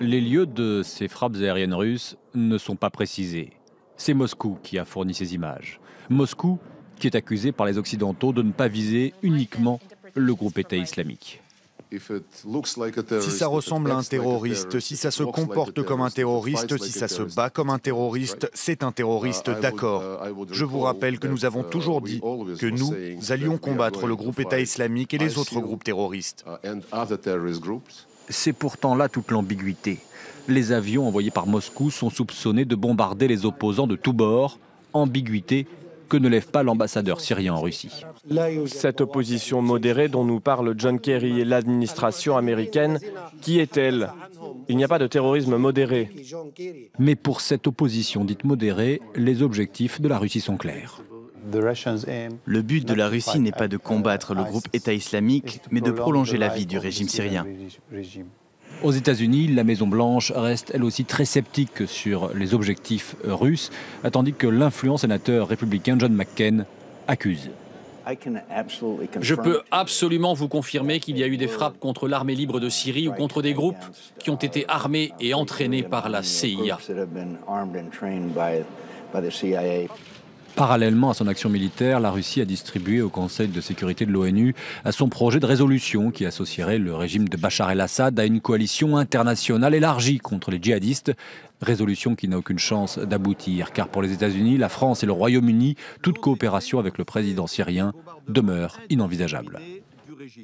Les lieux de ces frappes aériennes russes ne sont pas précisés. C'est Moscou qui a fourni ces images. Moscou qui est accusé par les Occidentaux de ne pas viser uniquement le groupe État islamique. Si ça ressemble à un terroriste, si ça se comporte comme un terroriste, si ça se bat comme un terroriste, c'est un terroriste, d'accord. Je vous rappelle que nous avons toujours dit que nous allions combattre le groupe État islamique et les autres groupes terroristes. C'est pourtant là toute l'ambiguïté. Les avions envoyés par Moscou sont soupçonnés de bombarder les opposants de tous bords. Ambiguïté que ne lève pas l'ambassadeur syrien en Russie. Cette opposition modérée dont nous parle John Kerry et l'administration américaine, qui est-elle? Il n'y a pas de terrorisme modéré. Mais pour cette opposition dite modérée, les objectifs de la Russie sont clairs. Le but de la Russie n'est pas de combattre le groupe État islamique, mais de prolonger la vie du régime syrien. Aux États-Unis, la Maison-Blanche reste elle aussi très sceptique sur les objectifs russes, tandis que l'influent sénateur républicain John McCain accuse. Je peux absolument vous confirmer qu'il y a eu des frappes contre l'armée libre de Syrie ou contre des groupes qui ont été armés et entraînés par la CIA. Parallèlement à son action militaire, la Russie a distribué au Conseil de sécurité de l'ONU son projet de résolution qui associerait le régime de Bachar el-Assad à une coalition internationale élargie contre les djihadistes. Résolution qui n'a aucune chance d'aboutir, car pour les États-Unis, la France et le Royaume-Uni, toute coopération avec le président syrien demeure inenvisageable.